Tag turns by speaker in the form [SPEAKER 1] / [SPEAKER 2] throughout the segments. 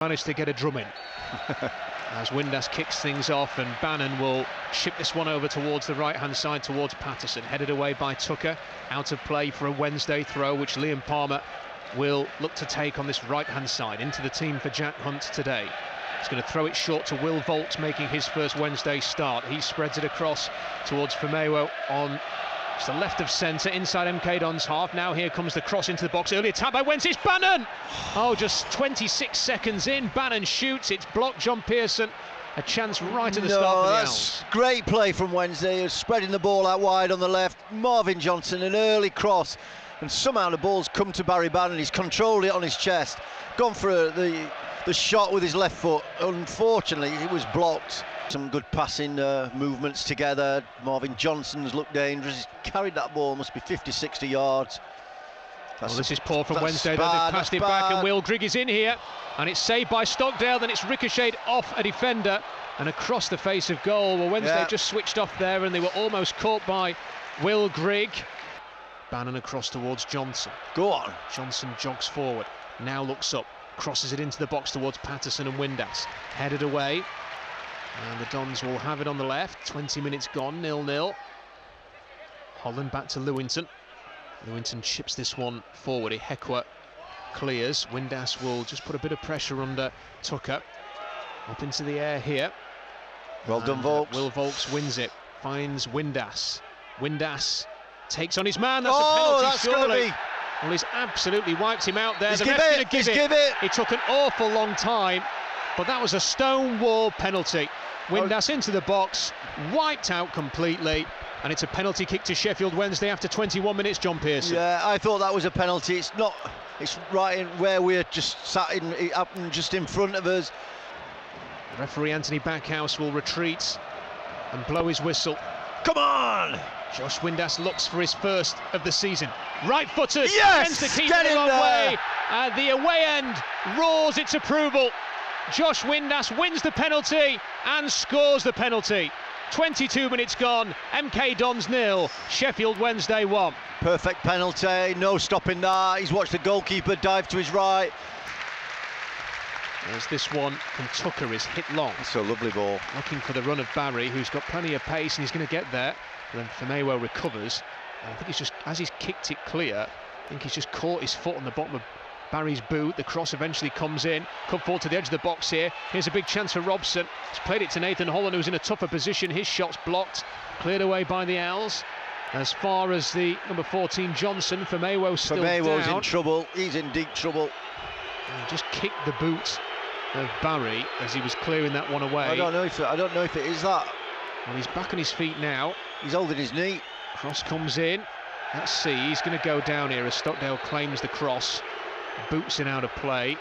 [SPEAKER 1] Managed to get a drum in as Windass kicks things off, and Bannon will chip this one over towards the right-hand side towards Patterson, headed away by Tucker, out of play for a Wednesday throw which Liam Palmer will look to take on this right-hand side. Into the team for Jack Hunt today. He's going to throw it short to Will Volks, making his first Wednesday start. He spreads it across towards Famewo on just the left of centre, inside MK Don's half. Now here comes the cross into the box. Early attack by Wednesday. It's Bannon! Oh, just 26 seconds in. Bannon shoots. It's blocked. John Pearson. A chance right at the start for the Owls.
[SPEAKER 2] Great play from Wednesday. Spreading the ball out wide on the left. Marvin Johnson, an early cross. And somehow the ball's come to Barry Bannon. He's controlled it on his chest. Gone for the shot with his left foot. Unfortunately, it was blocked. Some good passing movements together. Marvin Johnson's looked dangerous. He's carried that ball, must be 50-60 yards.
[SPEAKER 1] Well, this is poor from Wednesday. They've passed it back, and Will Grigg is in here, and it's saved by Stockdale. Then it's ricocheted off a defender and across the face of goal. Well, Wednesday just switched off there, and they were almost caught by Will Grigg. Bannon across towards Johnson.
[SPEAKER 2] Go on.
[SPEAKER 1] Johnson jogs forward, now looks up, crosses it into the box towards Patterson and Windass. Headed away, and the Dons will have it on the left. 20 minutes gone, 0-0. Holland back to Lewington. Lewington chips this one forward. Ihekwa clears. Windass will just put a bit of pressure under Tucker. Up into the air here.
[SPEAKER 2] Well done, Volks.
[SPEAKER 1] Will Volks wins it. Finds Windass. Windass takes on his man. That's a penalty,
[SPEAKER 2] that's
[SPEAKER 1] surely.
[SPEAKER 2] Gonna be...
[SPEAKER 1] Well, he's absolutely wiped him out there.
[SPEAKER 2] He's give it.
[SPEAKER 1] It took an awful long time, but that was a stonewall penalty. Windass into the box, wiped out completely, and it's a penalty kick to Sheffield Wednesday after 21 minutes, John Pearson.
[SPEAKER 2] Yeah, I thought that was a penalty. It's not. It's right in where we're just sat in. It happened just in front of us.
[SPEAKER 1] Referee Anthony Backhouse will retreat and blow his whistle.
[SPEAKER 2] Come on!
[SPEAKER 1] Josh Windass looks for his first of the season. Right-footed,
[SPEAKER 2] yes!
[SPEAKER 1] Sends the keeper the wrong way. The away end roars its approval. Josh Windass wins the penalty and scores the penalty. 22 minutes gone, MK Dons 0, Sheffield Wednesday 1.
[SPEAKER 2] Perfect penalty, no stopping that. He's watched the goalkeeper dive to his right.
[SPEAKER 1] As this one from Tucker is hit long.
[SPEAKER 2] It's a lovely ball.
[SPEAKER 1] Looking for the run of Barry, who's got plenty of pace, and he's going to get there. Then Famewo recovers. I think he's just, as he's kicked it clear, I think he's just caught his foot on the bottom of Barry's boot. The cross eventually comes in. Come forward to the edge of the box here. Here's a big chance for Robson. He's played it to Nathan Holland, who's in a tougher position. His shot's blocked. Cleared away by the Owls. As far as the number 14, Johnson, Famewo's still down.
[SPEAKER 2] Famewo's in trouble. He's in deep trouble.
[SPEAKER 1] And he just kicked the boot of Barry as he was clearing that one away.
[SPEAKER 2] I don't know if it is that.
[SPEAKER 1] Well, he's back on his feet now.
[SPEAKER 2] He's holding his knee.
[SPEAKER 1] Cross comes in. Let's see. He's going to go down here as Stockdale claims the cross. Boots in out of play.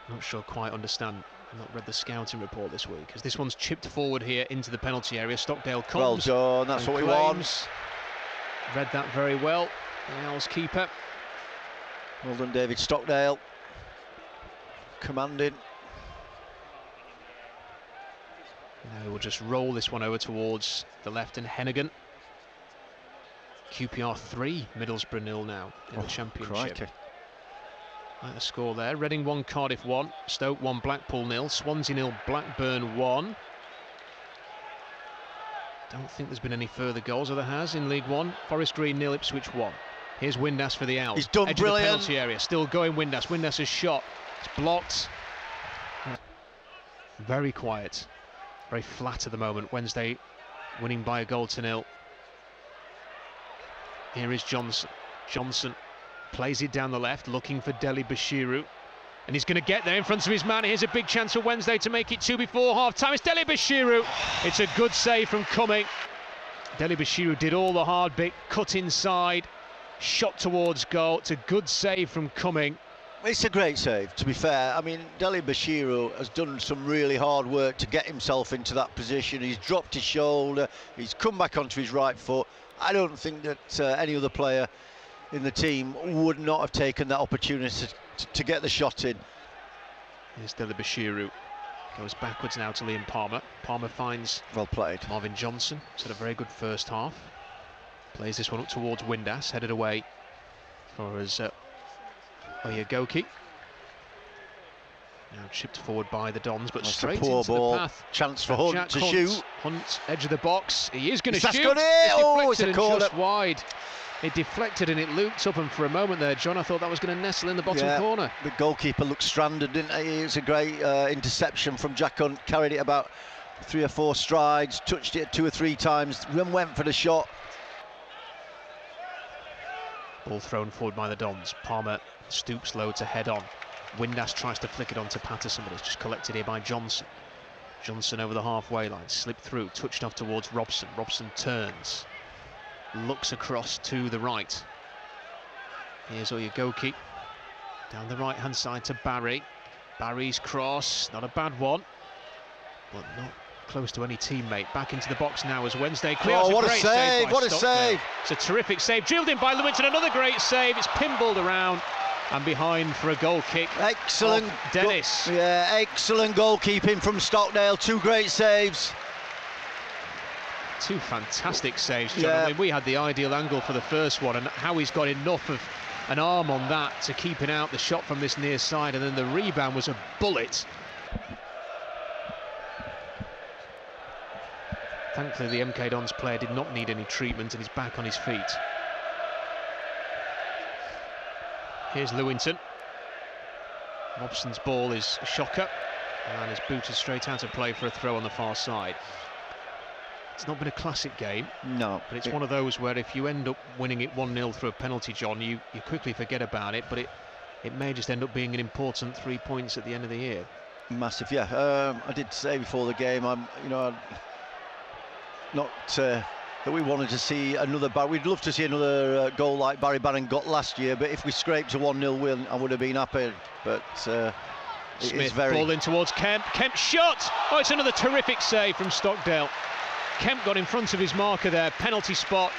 [SPEAKER 1] Not sure quite understand. I've not read the scouting report this week, as this one's chipped forward here into the penalty area. Stockdale comes.
[SPEAKER 2] Well done, that's what we want.
[SPEAKER 1] Read that very well, the Owls keeper.
[SPEAKER 2] Well done, David Stockdale. Commanding.
[SPEAKER 1] Now we'll just roll this one over towards the left, and Hennigan. QPR 3, Middlesbrough 0 now in the Championship.
[SPEAKER 2] Crikey.
[SPEAKER 1] Right, the score there. Reading 1, Cardiff 1, Stoke 1, Blackpool 0, Swansea 0, Blackburn 1. Don't think there's been any further goals, or there has in League 1. Forest Green 0, Ipswich 1. Here's Windass for the Owls.
[SPEAKER 2] He's done
[SPEAKER 1] Edge
[SPEAKER 2] brilliant.
[SPEAKER 1] Of the penalty area, still going Windass. Windass has shot. It's blocked. Very quiet. Very flat at the moment. Wednesday winning by a goal to 0. Here is Johnson. Johnson plays it down the left, looking for Deli Bashiru. And he's going to get there in front of his man. Here's a big chance for Wednesday to make it 2 before half-time. It's Deli Bashiru. It's a good save from Cumming. Deli Bashiru did all the hard bit, cut inside, shot towards goal. It's a good save from Cumming.
[SPEAKER 2] It's a great save, to be fair. I mean, Deli Bashiru has done some really hard work to get himself into that position. He's dropped his shoulder, he's come back onto his right foot. I don't think that any other player in the team would not have taken that opportunity to get the shot in.
[SPEAKER 1] Here's Deli Bashiru. Goes backwards now to Liam Palmer. Palmer finds
[SPEAKER 2] well played
[SPEAKER 1] Marvin Johnson. He's had a very good first half. Plays this one up towards Windass, headed away for his Oyegoki. Now chipped forward by the Dons, but
[SPEAKER 2] That's
[SPEAKER 1] straight
[SPEAKER 2] a poor
[SPEAKER 1] into
[SPEAKER 2] ball.
[SPEAKER 1] the path.
[SPEAKER 2] Chance for Hunt
[SPEAKER 1] Jack
[SPEAKER 2] to
[SPEAKER 1] Hunt.
[SPEAKER 2] shoot.
[SPEAKER 1] Hunt, edge of the box. He is going to
[SPEAKER 2] That's
[SPEAKER 1] shoot.
[SPEAKER 2] got it.
[SPEAKER 1] It's
[SPEAKER 2] Oh, it's a
[SPEAKER 1] deflected
[SPEAKER 2] corner.
[SPEAKER 1] and just wide. It deflected and it looped up, and for a moment there, John, I thought that was going to nestle in the bottom corner.
[SPEAKER 2] The goalkeeper looked stranded, didn't he? It was a great interception from Jack Hunt. Carried it about 3 or 4 strides, touched it 2 or 3 times, then went for the shot.
[SPEAKER 1] Ball thrown forward by the Dons. Palmer stoops low to head on. Windass tries to flick it onto Patterson, but it's just collected here by Johnson. Johnson over the halfway line, slipped through, touched off towards Robson. Robson turns, looks across to the right. Here's Oyegoki, down the right-hand side to Barry. Barry's cross, not a bad one, but not close to any teammate. Back into the box now as Wednesday clears.
[SPEAKER 2] Oh, what a
[SPEAKER 1] great
[SPEAKER 2] save!
[SPEAKER 1] by
[SPEAKER 2] What a
[SPEAKER 1] Stockdale.
[SPEAKER 2] save!
[SPEAKER 1] It's a terrific save, drilled in by Lewington, another great save. It's pinballed around and behind for a goal kick.
[SPEAKER 2] Excellent,
[SPEAKER 1] Dennis.
[SPEAKER 2] Yeah, excellent goalkeeping from Stockdale. 2 great saves.
[SPEAKER 1] 2 fantastic saves, John.
[SPEAKER 2] Yeah.
[SPEAKER 1] I mean, we had the ideal angle for the first one, and how he's got enough of an arm on that to keeping out the shot from this near side, and then the rebound was a bullet. Thankfully, the MK Dons player did not need any treatment, and he's back on his feet. Here's Lewington. Robson's ball is a shocker, and is booted straight out of play for a throw on the far side. It's not been a classic game,
[SPEAKER 2] No,
[SPEAKER 1] but it's one of those where if you end up winning it 1-0 through a penalty, John, you quickly forget about it, but it may just end up being an important 3 points at the end of the year.
[SPEAKER 2] massive. Yeah, I did say before the game, not that we wanted to see another. We'd love to see another goal like Barry Bannon got last year. But if we scraped a 1-0 win, I would have been happy. But it is very.
[SPEAKER 1] Ball in towards Kemp. Kemp shot. Oh, it's another terrific save from Stockdale. Kemp got in front of his marker there. Penalty spot.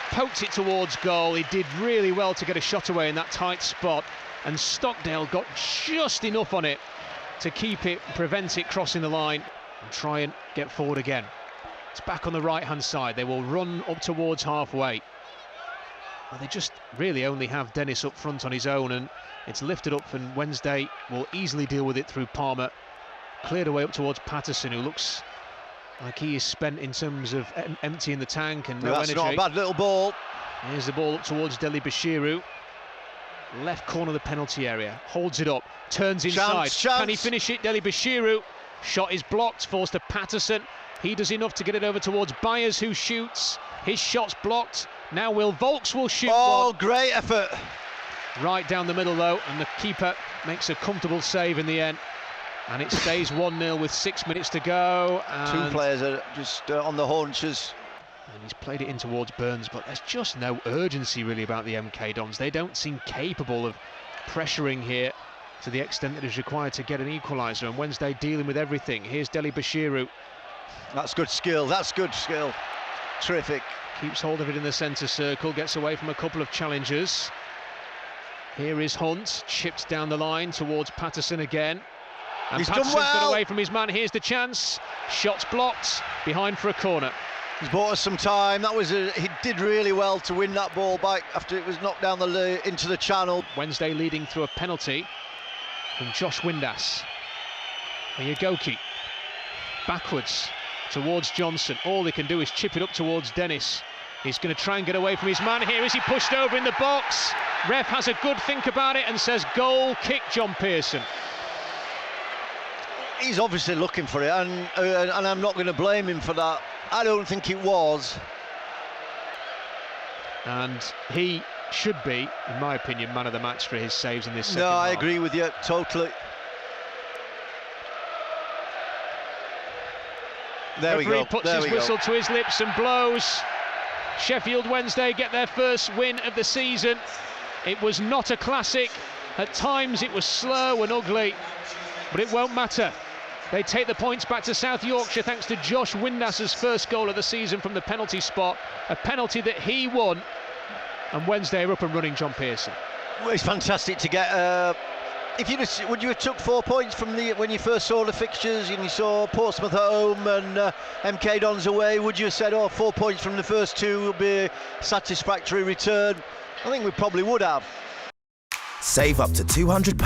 [SPEAKER 1] Poked it towards goal. He did really well to get a shot away in that tight spot. And Stockdale got just enough on it to keep it, prevent it crossing the line, and try and get forward again. It's back on the right-hand side. They will run up towards halfway. Well, they just really only have Dennis up front on his own, and it's lifted up, and Wednesday will easily deal with it through Palmer. Cleared away up towards Patterson, who looks like he is spent in terms of emptying the tank and no
[SPEAKER 2] That's
[SPEAKER 1] energy.
[SPEAKER 2] not a bad little ball.
[SPEAKER 1] Here's the ball up towards Deli Bashiru. Left corner of the penalty area. Holds it up. Turns inside.
[SPEAKER 2] Chance.
[SPEAKER 1] Can he finish it? Deli Bashiru. Shot is blocked. Falls to Patterson. He does enough to get it over towards Byers, who shoots. His shot's blocked. Now Will Volks will shoot
[SPEAKER 2] Oh,
[SPEAKER 1] one.
[SPEAKER 2] great effort.
[SPEAKER 1] Right down the middle, though, and the keeper makes a comfortable save in the end. And it stays 1-0 with 6 minutes to go.
[SPEAKER 2] Two players are just on the haunches.
[SPEAKER 1] And he's played it in towards Burns, but there's just no urgency really about the MK Dons. They don't seem capable of pressuring here to the extent that is required to get an equaliser. And Wednesday dealing with everything. Here's Deli Bashiru.
[SPEAKER 2] That's good skill. That's good skill. Terrific.
[SPEAKER 1] Keeps hold of it in the centre circle. Gets away from a couple of challengers. Here is Hunt. Chipped down the line towards Patterson again. And
[SPEAKER 2] He's
[SPEAKER 1] Patterson's
[SPEAKER 2] done well.
[SPEAKER 1] got away from his man. Here's the chance. Shots blocked. Behind for a corner.
[SPEAKER 2] He's bought us some time. He did really well to win that ball back after it was knocked down into the channel.
[SPEAKER 1] Wednesday leading through a penalty from Josh Windass. Oyegoki backwards towards Johnson. All they can do is chip it up towards Dennis. He's going to try and get away from his man. Here is he pushed over in the box. Ref has a good think about it and says goal kick, John Pearson.
[SPEAKER 2] He's obviously looking for it, and I'm not going to blame him for that. I don't think it was.
[SPEAKER 1] And he should be, in my opinion, man of the match for his saves in this second
[SPEAKER 2] No, I
[SPEAKER 1] half.
[SPEAKER 2] agree with you totally. There we
[SPEAKER 1] Referee
[SPEAKER 2] go.
[SPEAKER 1] puts
[SPEAKER 2] There
[SPEAKER 1] his
[SPEAKER 2] we go.
[SPEAKER 1] whistle to his lips and blows. Sheffield Wednesday get their first win of the season. It was not a classic. At times it was slow and ugly, but it won't matter. They take the points back to South Yorkshire thanks to Josh Windass's first goal of the season from the penalty spot, a penalty that he won, and Wednesday are up and running, John Pearson.
[SPEAKER 2] Well, it's fantastic to get. Would you have took 4 points from when you first saw the fixtures and you saw Portsmouth at home and MK Dons away? Would you have said, 4 points from the first two will be a satisfactory return? I think we probably would have.
[SPEAKER 3] Save up to £200